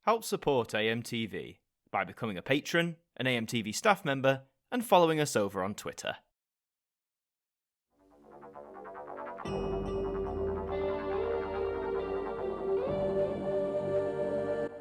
Help support AMTV by becoming a patron, an AMTV staff member, and following us over on Twitter.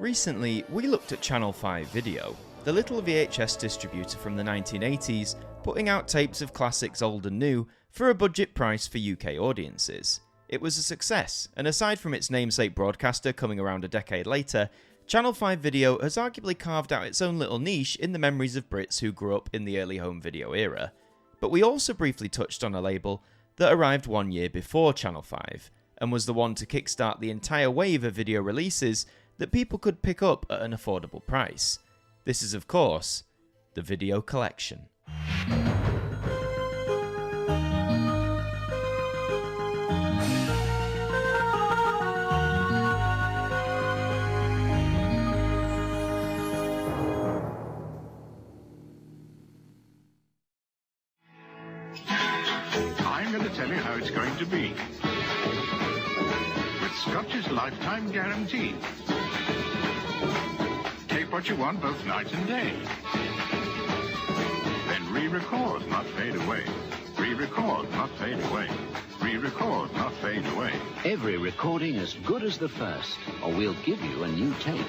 Recently, we looked at Channel 5 Video, the little VHS distributor from the 1980s, putting out tapes of classics old and new for a budget price for UK audiences. It was a success, and aside from its namesake broadcaster coming around a decade later, Channel 5 Video has arguably carved out its own little niche in the memories of Brits who grew up in the early home video era. But we also briefly touched on a label that arrived 1 year before Channel 5, and was the one to kickstart the entire wave of video releases that people could pick up at an affordable price. This is, of course, the Video Collection. I'm going to tell you how it's going to be. With Scotch's lifetime guarantee. Take what you want both night and day. Then re-record, not fade away. Re-record, not fade away. Re-record, not fade away. Every recording as good as the first, or we'll give you a new tape.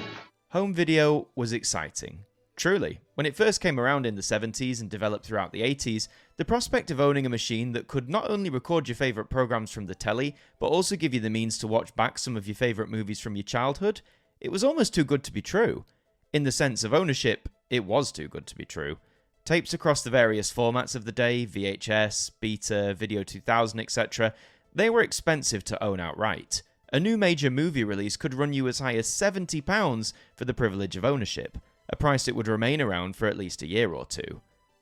Home video was exciting. Truly, when it first came around in the 70s and developed throughout the 80s, the prospect of owning a machine that could not only record your favourite programmes from the telly, but also give you the means to watch back some of your favourite movies from your childhood, it was almost too good to be true. In the sense of ownership, it was too good to be true. Tapes across the various formats of the day, VHS, Beta, Video 2000, etc., they were expensive to own outright. A new major movie release could run you as high as £70 for the privilege of ownership, a price that would remain around for at least a year or two.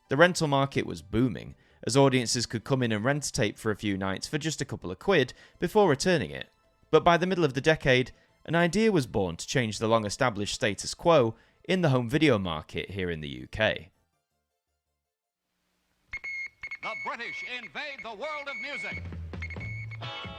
The rental market was booming, as audiences could come in and rent a tape for a few nights for just a couple of quid before returning it. But by the middle of the decade, an idea was born to change the long-established status quo in the home video market here in the UK. The British invade the world of music.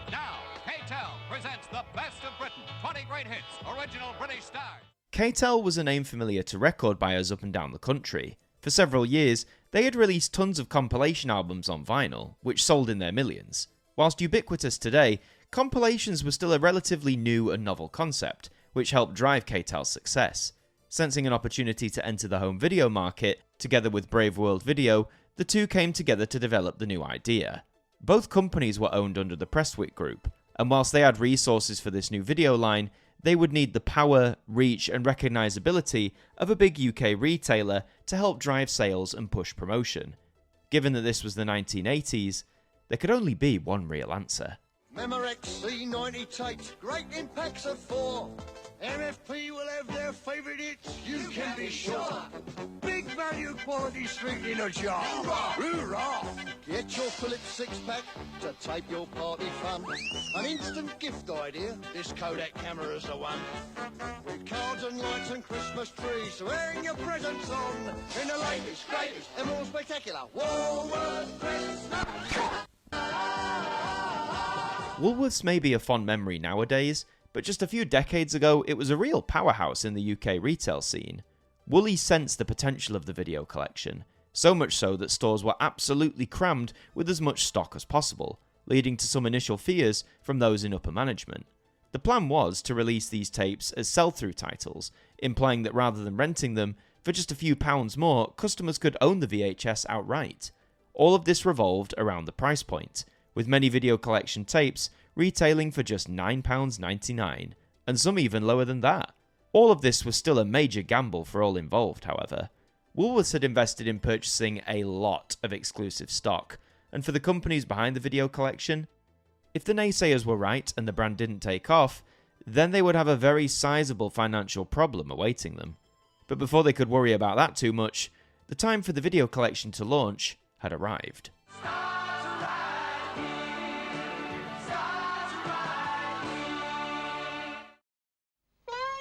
Now, KTEL presents the best of Britain, 20 great hits, original British stars. KTEL was a name familiar to record buyers up and down the country. For several years, they had released tons of compilation albums on vinyl, which sold in their millions. Whilst ubiquitous today, compilations were still a relatively new and novel concept, which helped drive KTEL's success. Sensing an opportunity to enter the home video market, together with Brave World Video, the two came together to develop the new idea. Both companies were owned under the Prestwick Group, and whilst they had resources for this new video line, they would need the power, reach and recognisability of a big UK retailer to help drive sales and push promotion. Given that this was the 1980s, there could only be one real answer. Memorex C90 tapes, great in packs of 4. MFP will have their favourite hits, you can be sure. Big value quality street in a jar. Hoorah! Get your Philips 6-pack to tape your party fun. An instant gift idea, this Kodak camera's the one. With cards and lights and Christmas trees to hang your presents on. In the latest, greatest and more spectacular Woolworths Christmas. Woolworths may be a fond memory nowadays, but just a few decades ago it was a real powerhouse in the UK retail scene. Woolies sensed the potential of the video collection, so much so that stores were absolutely crammed with as much stock as possible, leading to some initial fears from those in upper management. The plan was to release these tapes as sell-through titles, implying that rather than renting them, for just a few pounds more, customers could own the VHS outright. All of this revolved around the price point, with many video collection tapes retailing for just £9.99, and some even lower than that. All of this was still a major gamble for all involved, however. Woolworths had invested in purchasing a lot of exclusive stock, and for the companies behind the video collection, if the naysayers were right and the brand didn't take off, then they would have a very sizable financial problem awaiting them. But before they could worry about that too much, the time for the video collection to launch had arrived.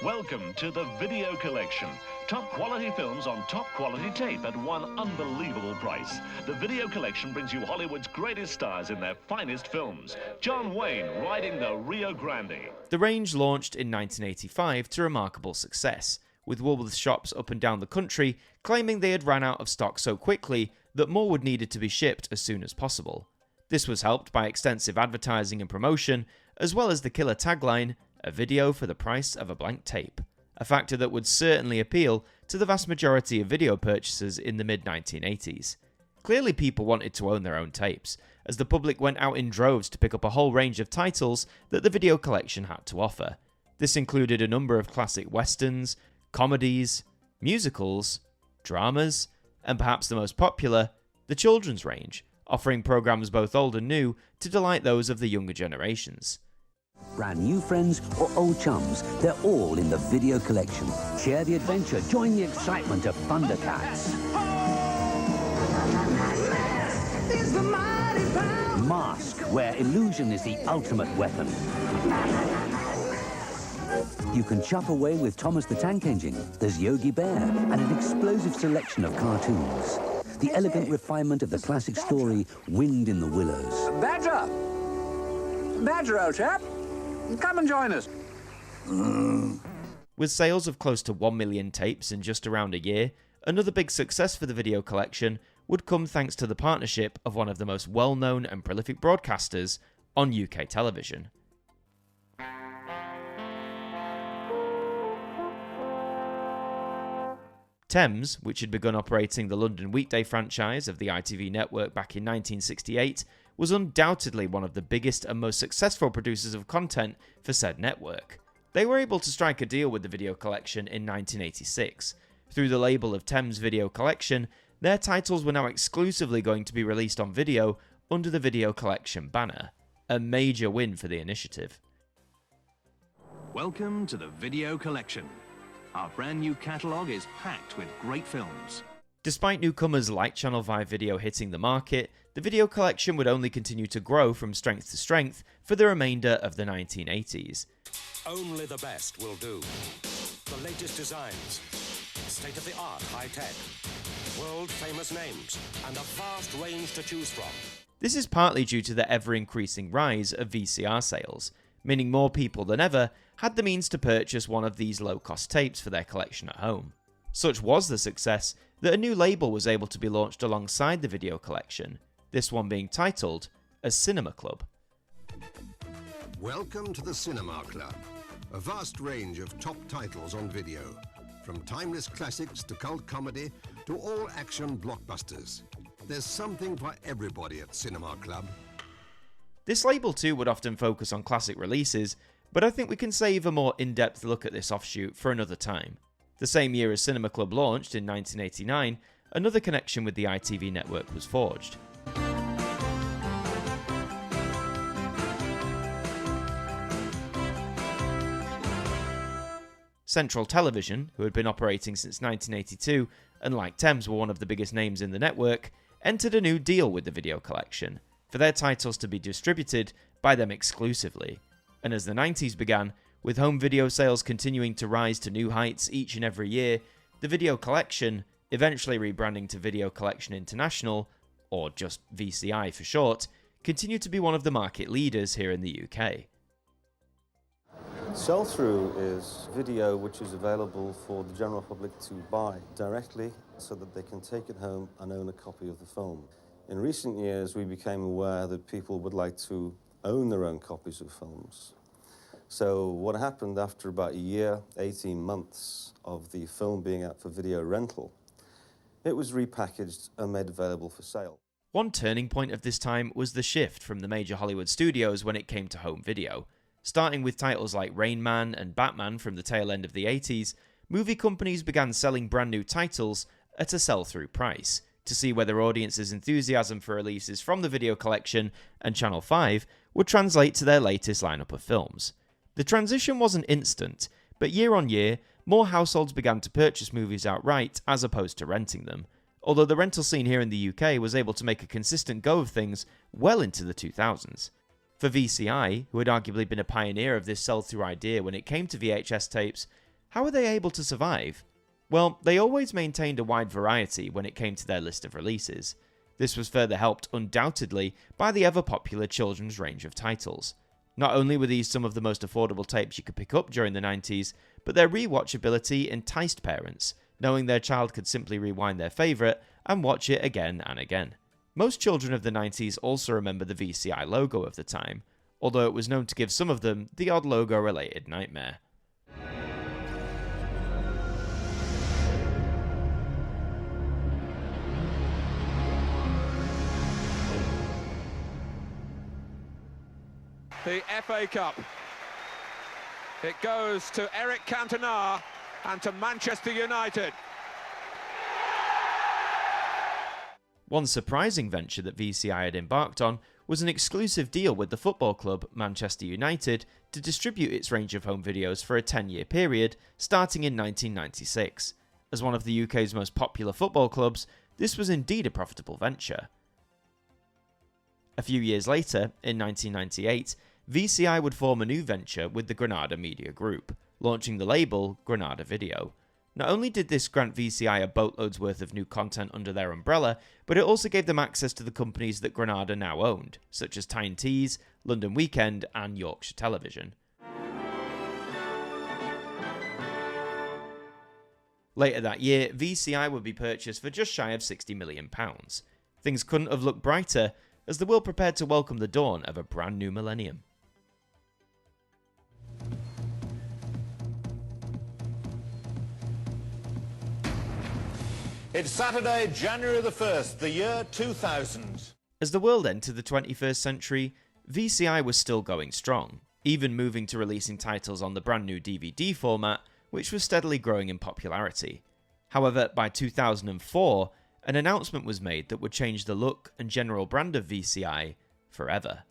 Welcome to the Video Collection, top quality films on top quality tape at one unbelievable price. The video collection brings you Hollywood's greatest stars in their finest films. John Wayne riding the Rio Grande. The range launched in 1985 to remarkable success, with Woolworths shops up and down the country claiming they had ran out of stock so quickly that more would needed to be shipped as soon as possible. This was helped by extensive advertising and promotion, as well as the killer tagline, "A video for the price of a blank tape," a factor that would certainly appeal to the vast majority of video purchasers in the mid-1980s. Clearly people wanted to own their own tapes, as the public went out in droves to pick up a whole range of titles that the video collection had to offer. This included a number of classic westerns, comedies, musicals, dramas, and perhaps the most popular, the children's range, offering programs both old and new to delight those of the younger generations. Brand new friends or old chums, they're all in the video collection. Share the adventure, join the excitement of Thundercats. Mask, where illusion is the ultimate weapon. You can chop away with Thomas the Tank Engine. There's Yogi Bear and an explosive selection of cartoons. The elegant refinement of the classic story, Wind in the Willows. Badger! Badger, old chap! Come and join us. With sales of close to 1 million tapes in just around a year, another big success for the video collection would come thanks to the partnership of one of the most well-known and prolific broadcasters on UK television. Thames, which had begun operating the London weekday franchise of the ITV network back in 1968, was undoubtedly one of the biggest and most successful producers of content for said network. They were able to strike a deal with the video collection in 1986. Through the label of Thames Video Collection, their titles were now exclusively going to be released on video under the video collection banner. A major win for the initiative. Welcome to the video collection. Our brand new catalogue is packed with great films. Despite newcomers like Channel 5 Video hitting the market, the video collection would only continue to grow from strength to strength for the remainder of the 1980s. Only the best will do. The latest designs, state-of-the-art high-tech, world-famous names, and a vast range to choose from. This is partly due to the ever-increasing rise of VCR sales, meaning more people than ever had the means to purchase one of these low-cost tapes for their collection at home. Such was the success that a new label was able to be launched alongside the video collection, this one being titled as Cinema Club. Welcome to the Cinema Club, a vast range of top titles on video, from timeless classics to cult comedy to all action blockbusters. There's something for everybody at Cinema Club. This label too would often focus on classic releases, but I think we can save a more in-depth look at this offshoot for another time. The same year as Cinema Club launched in 1989, another connection with the ITV network was forged. Central Television, who had been operating since 1982 and like Thames were one of the biggest names in the network, entered a new deal with the video collection, for their titles to be distributed by them exclusively. And as the 90s began, with home video sales continuing to rise to new heights each and every year, the video collection, eventually rebranding to Video Collection International, or just VCI for short, continued to be one of the market leaders here in the UK. Sell-through is video which is available for the general public to buy directly so that they can take it home and own a copy of the film. In recent years, we became aware that people would like to own their own copies of films. So what happened after about a year, 18 months of the film being out for video rental, it was repackaged and made available for sale. One turning point of this time was the shift from the major Hollywood studios when it came to home video. Starting with titles like Rain Man and Batman from the tail end of the 80s, movie companies began selling brand new titles at a sell-through price, to see whether audiences' enthusiasm for releases from the video collection and Channel 5 would translate to their latest lineup of films. The transition wasn't instant, but year on year, more households began to purchase movies outright as opposed to renting them, although the rental scene here in the UK was able to make a consistent go of things well into the 2000s. For VCI, who had arguably been a pioneer of this sell-through idea when it came to VHS tapes, how were they able to survive? Well, they always maintained a wide variety when it came to their list of releases. This was further helped undoubtedly by the ever-popular children's range of titles. Not only were these some of the most affordable tapes you could pick up during the 90s, but their rewatchability enticed parents, knowing their child could simply rewind their favourite and watch it again and again. Most children of the 90s also remember the VCI logo of the time, although it was known to give some of them the odd logo-related nightmare. The FA Cup. It goes to Eric Cantona and to Manchester United. One surprising venture that VCI had embarked on was an exclusive deal with the football club Manchester United to distribute its range of home videos for a 10-year period, starting in 1996. As one of the UK's most popular football clubs, this was indeed a profitable venture. A few years later, in 1998, VCI would form a new venture with the Granada Media Group, launching the label Granada Video. Not only did this grant VCI a boatload's worth of new content under their umbrella, but it also gave them access to the companies that Granada now owned, such as Tyne Tees, London Weekend and Yorkshire Television. Later that year, VCI would be purchased for just shy of £60 million. Things couldn't have looked brighter, as the world prepared to welcome the dawn of a brand new millennium. It's Saturday, January the 1st, the year 2000. As the world entered the 21st century, VCI was still going strong, even moving to releasing titles on the brand new DVD format, which was steadily growing in popularity. However, by 2004, an announcement was made that would change the look and general brand of VCI forever.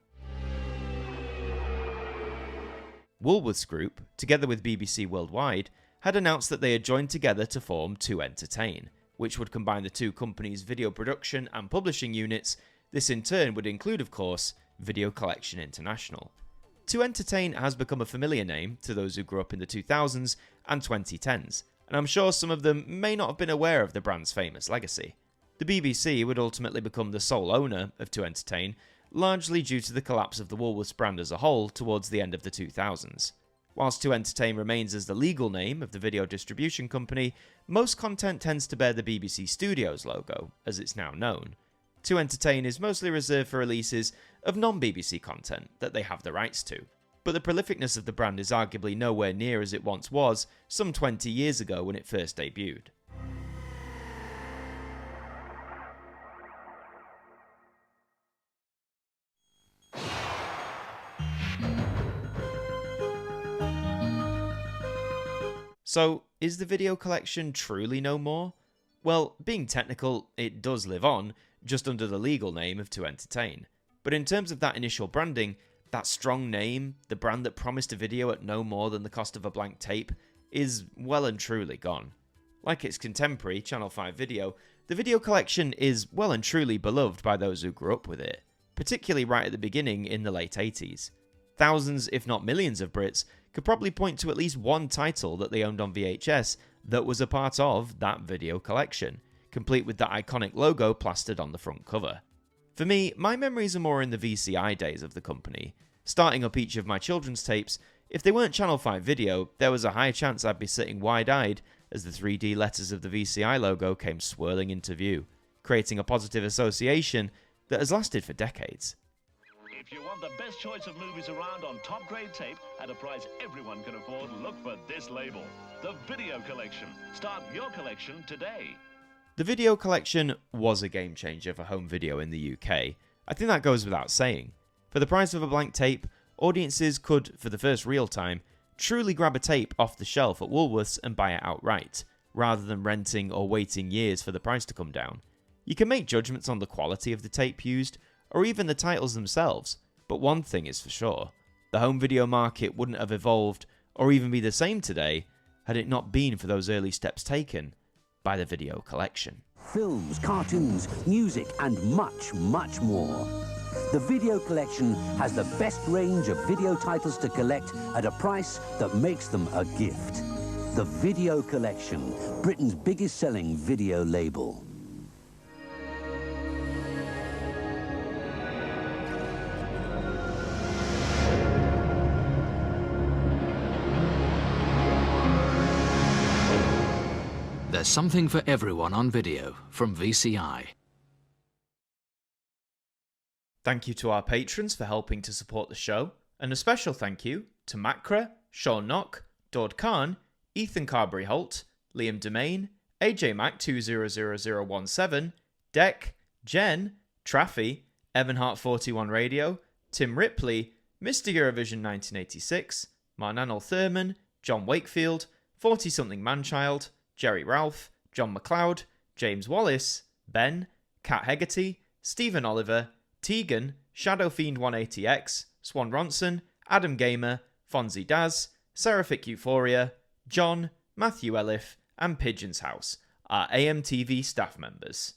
Woolworths Group, together with BBC Worldwide, had announced that they had joined together to form 2Entertain, which would combine the two companies' video production and publishing units. This in turn would include, of course, Video Collection International. 2Entertain has become a familiar name to those who grew up in the 2000s and 2010s, and I'm sure some of them may not have been aware of the brand's famous legacy. The BBC would ultimately become the sole owner of 2Entertain, largely due to the collapse of the Woolworths brand as a whole towards the end of the 2000s. Whilst 2Entertain remains as the legal name of the video distribution company, most content tends to bear the BBC Studios logo, as it's now known. 2Entertain is mostly reserved for releases of non-BBC content that they have the rights to, but the prolificness of the brand is arguably nowhere near as it once was some 20 years ago when it first debuted. So, is the video collection truly no more? Well, being technical, it does live on, just under the legal name of 2Entertain. But in terms of that initial branding, that strong name, the brand that promised a video at no more than the cost of a blank tape, is well and truly gone. Like its contemporary, Channel 5 Video, the video collection is well and truly beloved by those who grew up with it, particularly right at the beginning in the late 80s. Thousands, if not millions of Brits could probably point to at least one title that they owned on VHS that was a part of that video collection, complete with that iconic logo plastered on the front cover. For me, my memories are more in the VCI days of the company. Starting up each of my children's tapes, if they weren't Channel 5 Video, there was a high chance I'd be sitting wide-eyed as the 3D letters of the VCI logo came swirling into view, creating a positive association that has lasted for decades. If you want the best choice of movies around on top-grade tape at a price everyone can afford, look for this label, the Video Collection. Start your collection today. The Video Collection was a game changer for home video in the UK. I think that goes without saying. For the price of a blank tape, audiences could, for the first real time, truly grab a tape off the shelf at Woolworths and buy it outright, rather than renting or waiting years for the price to come down. You can make judgments on the quality of the tape used, or even the titles themselves, but one thing is for sure, the home video market wouldn't have evolved or even be the same today had it not been for those early steps taken by the Video Collection. Films, cartoons, music and much, much more. The Video Collection has the best range of video titles to collect at a price that makes them a gift. The Video Collection, Britain's biggest selling video label. There's something for everyone on video from VCI. Thank you to our patrons for helping to support the show, and a special thank you to Macra, Sean Knock, Dord Khan, Ethan Carberry-Holt, Liam Domain, AJ Mac 200017, Deck, Jen, Traffy, Evan Hart 41 Radio, Tim Ripley, Mr. Eurovision 1986, Marnanel Thurman, John Wakefield, 40-something Manchild, Jerry Ralph, John McLeod, James Wallace, Ben, Kat Hegarty, Stephen Oliver, Tegan, Shadowfiend 180X, Swan Ronson, Adam Gamer, Fonzie Daz, Seraphic Euphoria, John, Matthew Elliff, and Pigeon's House, our AMTV staff members.